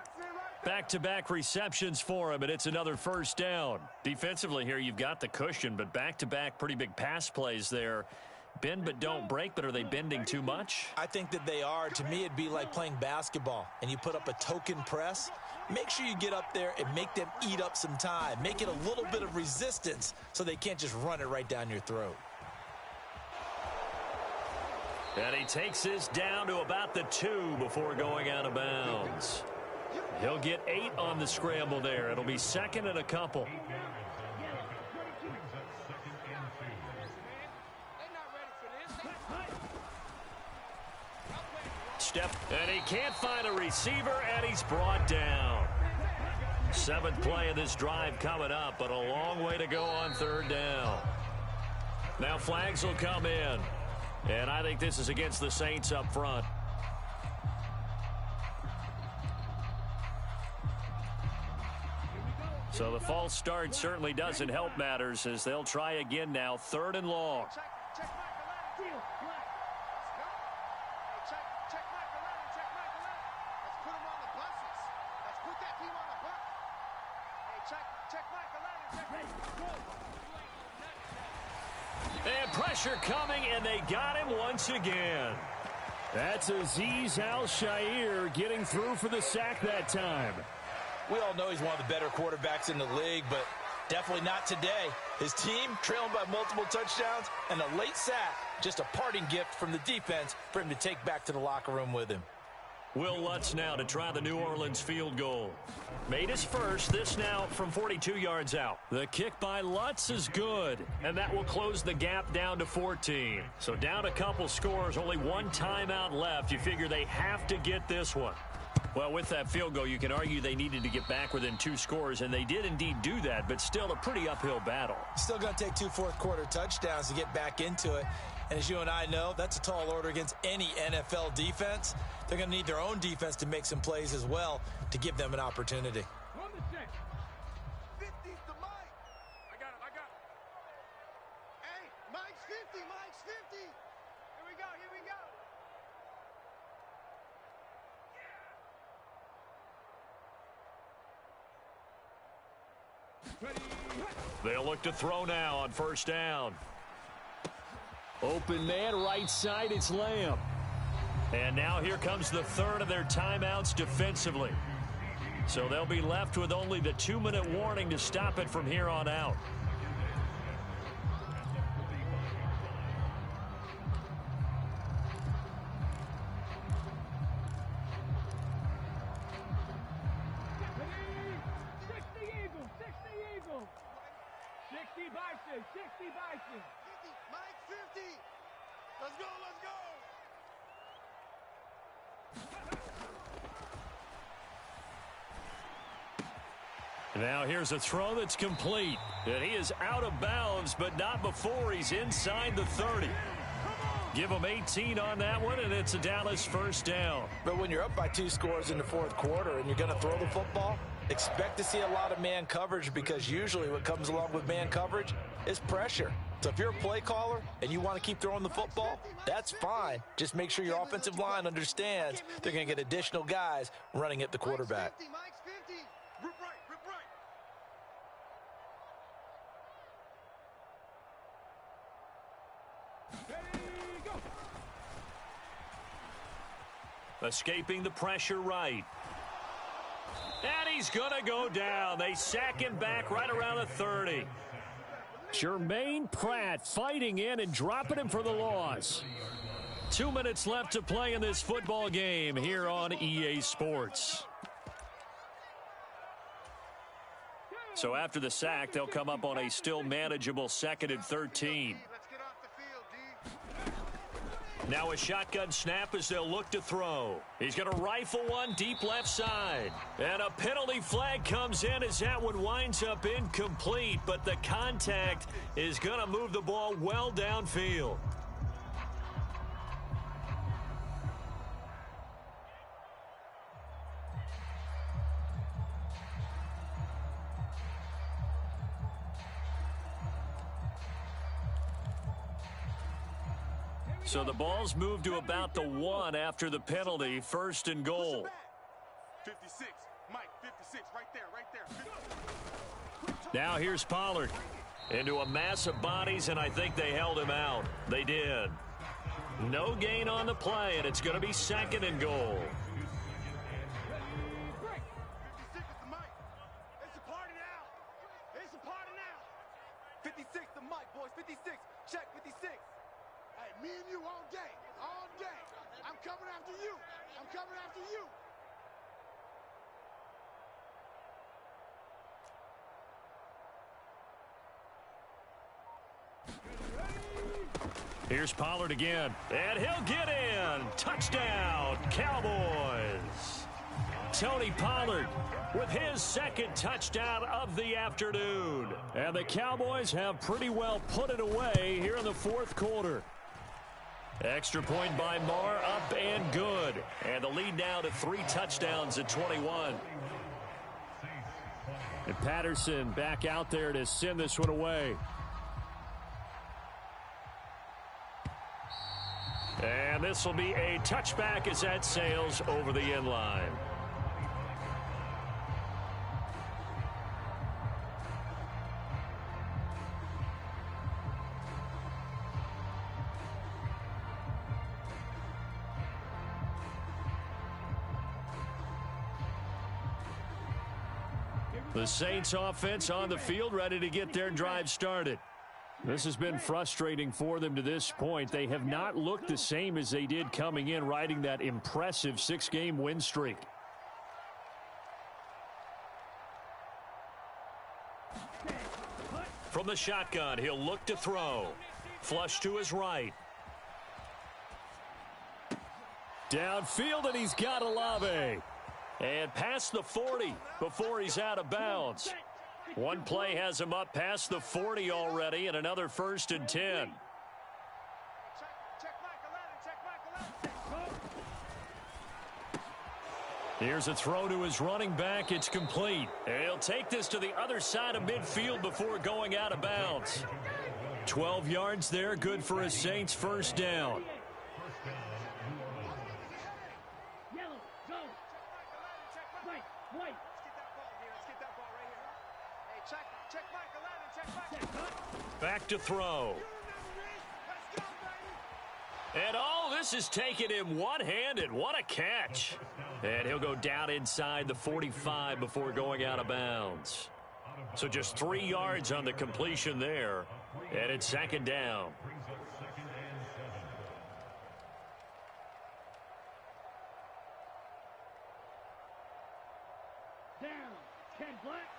Back-to-back receptions for him, and it's another first down. Defensively here, you've got the cushion, but back-to-back pretty big pass plays there. Bend but don't break, but are they bending too much? I think that they are. To me, it'd be like playing basketball, and you put up a token press. Make sure you get up there and make them eat up some time. Make it a little bit of resistance so they can't just run it right down your throat. And he takes this down to about the 2 before going out of bounds. He'll get 8 on the scramble there. It'll be 2nd and a couple. Step, and he can't find a receiver, and he's brought down. 7th play of this drive coming up, but a long way to go on 3rd down. Now flags will come in, and I think this is against the Saints up front. So the false start certainly doesn't help matters as they'll try again now, 3rd and long. And pressure coming, and they got him once again. That's Azeez Al-Shaair getting through for the sack that time. We all know he's one of the better quarterbacks in the league, but definitely not today. His team trailing by multiple touchdowns, and a late sack, just a parting gift from the defense for him to take back to the locker room with him. Will Lutz now to try the New Orleans field goal. Made his first, this now from 42 yards out. The kick by Lutz is good, and that will close the gap down to 14. So down a couple scores, only one timeout left. You figure they have to get this one. Well, with that field goal, you can argue they needed to get back within 2 scores, and they did indeed do that, but still a pretty uphill battle. Still going to take 2 fourth-quarter touchdowns to get back into it. And as you and I know, that's a tall order against any NFL defense. They're going to need their own defense to make some plays as well to give them an opportunity. On the check. 50's the Mike. I got it. Hey, Mike's 50. Here we go. They'll look to throw now on first down. Open man, right side, it's Lamb. And now here comes the third of their timeouts defensively. So they'll be left with only the 2-minute warning to stop it from here on out. Mike 50. Let's go. Now here's a throw that's complete. And he is out of bounds, but not before he's inside the 30. Give him 18 on that one, and it's a Dallas first down. But when you're up by 2 scores in the fourth quarter and you're going to throw the football, expect to see a lot of man coverage, because usually what comes along with man coverage is pressure. So if you're a play caller and you want to keep throwing the football, that's fine. Just make sure your offensive line understands they're going to get additional guys running at the quarterback. Mike's 50. Rip right. Escaping the pressure right. And he's going to go down. They sack him back right around the 30. Jermaine Pratt fighting in and dropping him for the loss. 2 minutes left to play in this football game here on EA Sports. So after the sack, they'll come up on a still manageable 2nd and 13. Let's get off the field, D. Now a shotgun snap as they'll look to throw. He's going to rifle one deep left side. And a penalty flag comes in as that one winds up incomplete, but the contact is going to move the ball well downfield. So the ball's moved to about the 1 after the penalty, 1st and goal. 56. Mike, 56. Right there. Now here's Pollard into a mass of bodies, and I think they held him out. They did. No gain on the play, and it's going to be 2nd and goal. 56 is the Mike. It's a party now. 56 the Mike, boys. 56. Check 56. Hey, me and you all day. I'm coming after you. Here's Pollard again, and he'll get in. Touchdown, Cowboys. Tony Pollard with his 2nd touchdown of the afternoon. And the Cowboys have pretty well put it away here in the 4th quarter. Extra point by Marr, up and good. And the lead now to 3 touchdowns at 21. And Patterson back out there to send this one away. And this will be a touchback as that sails over the end line. The Saints offense on the field, ready to get their drive started. This has been frustrating for them to this point. They have not looked the same as they did coming in, riding that impressive 6-game win streak. From the shotgun, he'll look to throw. Flush to his right. Downfield, and he's got Olave. And past the 40 before he's out of bounds. One play has him up past the 40 already, and another 1st and 10. Here's a throw to his running back. It's complete. And he'll take this to the other side of midfield before going out of bounds. 12 yards there, good for a Saints 1st down. Back to throw. And this is taking him one-handed. What a catch. And he'll go down inside the 45 before going out of bounds. So just 3 yards on the completion there. And it's 2nd down. Down. 10 black.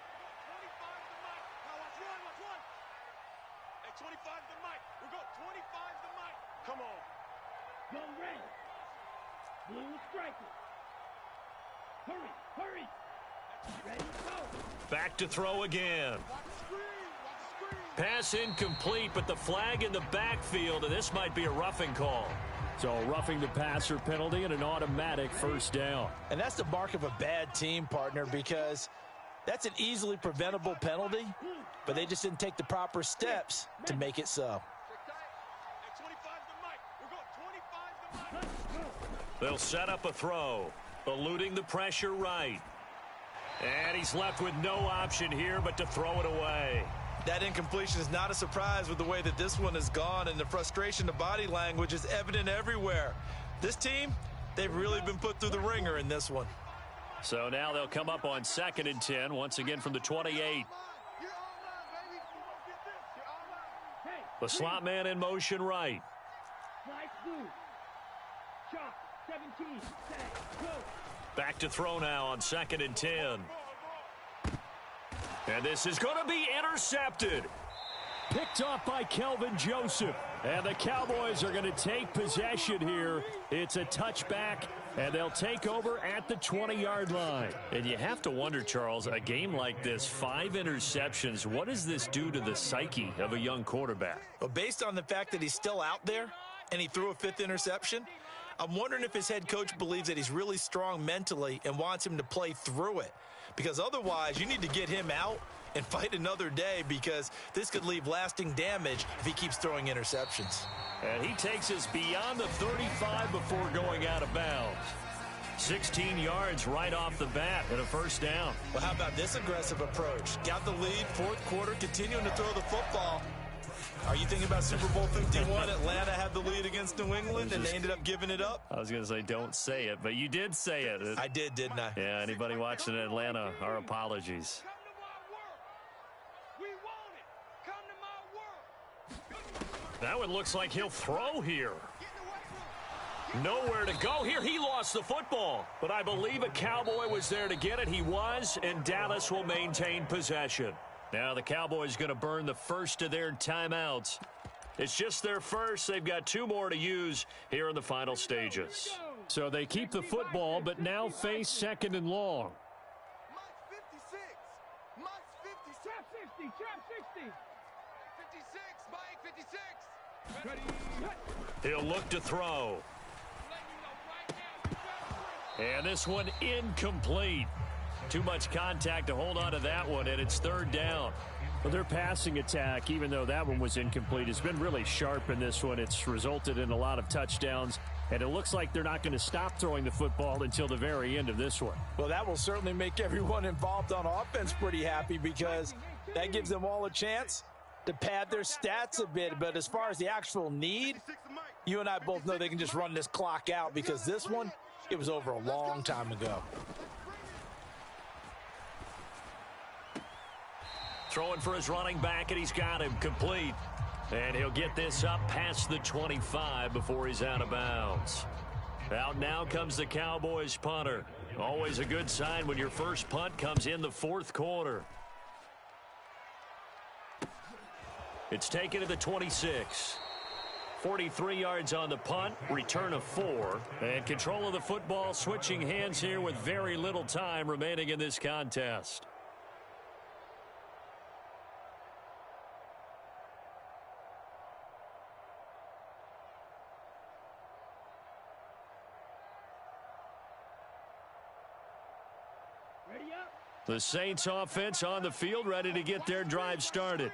25 the mic. We'll go 25 the mic. Come on. Go red. Blue striker. Hurry, hurry. Ready, go. Back to throw again. Pass incomplete, but the flag in the backfield, and this might be a roughing call. So a roughing the passer penalty and an automatic 1st down. And that's the mark of a bad team, partner, because that's an easily preventable penalty, but they just didn't take the proper steps to make it so. They'll set up a throw, eluding the pressure right. And he's left with no option here but to throw it away. That incompletion is not a surprise with the way that this one has gone, and the frustration, the body language is evident everywhere. This team, they've really been put through the ringer in this one. So now they'll come up on 2nd and 10, once again from the 28. The slot man in motion right. Back to throw now on 2nd and 10. And this is going to be intercepted. Picked off by Kelvin Joseph. And the Cowboys are going to take possession here. It's a touchback, and they'll take over at the 20-yard line. And you have to wonder, Charles, a game like this, 5 interceptions, what does this do to the psyche of a young quarterback? Well, based on the fact that he's still out there and he threw a 5th interception, I'm wondering if his head coach believes that he's really strong mentally and wants him to play through it. Because otherwise, you need to get him out and fight another day, because this could leave lasting damage if he keeps throwing interceptions. And he takes us beyond the 35 before going out of bounds. 16 yards right off the bat and a 1st down. Well, how about this aggressive approach? Got the lead, 4th quarter, continuing to throw the football. Are you thinking about Super Bowl 51? Atlanta had the lead against New England, and they ended up giving it up? I was going to say, don't say it, but you did say it. I did, didn't I? Yeah, anybody watching Atlanta, our apologies. That one looks like he'll throw here. Nowhere to go here. He lost the football, but I believe a Cowboy was there to get it. He was, and Dallas will maintain possession. Now the Cowboys going to burn the first of their timeouts. It's just their first. They've got 2 more to use here in the final stages. So they keep the football, but now face 2nd and long. Trap 60, trap 60. 56, Mike, 56. He'll look to throw. And this one incomplete. Too much contact to hold on to that one, and it's 3rd down. Well, their passing attack, even though that one was incomplete, has been really sharp in this one. It's resulted in a lot of touchdowns, and it looks like they're not going to stop throwing the football until the very end of this one. Well, that will certainly make everyone involved on offense pretty happy, because that gives them all a chance to pad their stats a bit. But as far as the actual need, you and I both know they can just run this clock out, because this one, it was over a long time ago. Throwing for his running back, and he's got him complete. And he'll get this up past the 25 before he's out of bounds. Out now comes the Cowboys punter. Always a good sign when your first punt comes in the fourth quarter. It's taken to the 26. 43 yards on the punt, return of 4. And control of the football switching hands here with very little time remaining in this contest. The Saints offense on the field, ready to get their drive started.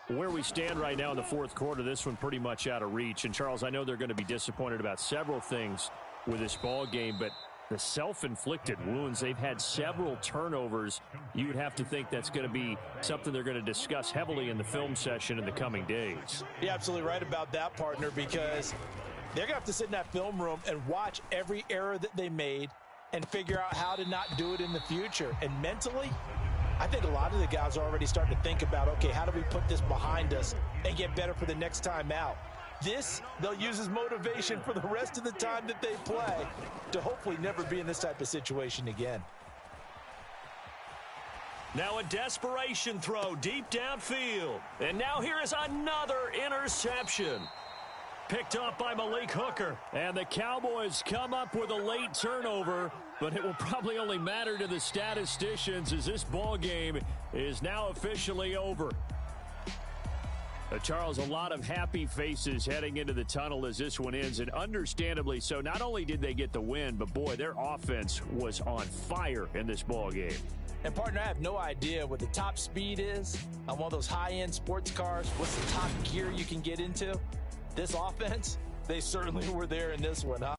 Where we stand right now in the fourth quarter, this one pretty much out of reach. And, Charles, I know they're going to be disappointed about several things with this ball game, but the self-inflicted wounds, they've had several turnovers. You would have to think that's going to be something they're going to discuss heavily in the film session in the coming days. You're absolutely right about that, partner, because they're going to have to sit in that film room and watch every error that they made and figure out how to not do it in the future. And mentally, I think a lot of the guys are already starting to think about, okay, how do we put this behind us and get better for the next time out? This, they'll use as motivation for the rest of the time that they play to hopefully never be in this type of situation again. Now a desperation throw deep downfield. And now here is another interception. Picked up by Malik Hooker. And the Cowboys come up with a late turnover, but it will probably only matter to the statisticians as this ball game is now officially over. Charles, a lot of happy faces heading into the tunnel as this one ends, and understandably so. Not only did they get the win, but boy, their offense was on fire in this ball game. And, partner, I have no idea what the top speed is on one of those high-end sports cars. What's the top gear you can get into? This offense, they certainly were there in this one, huh?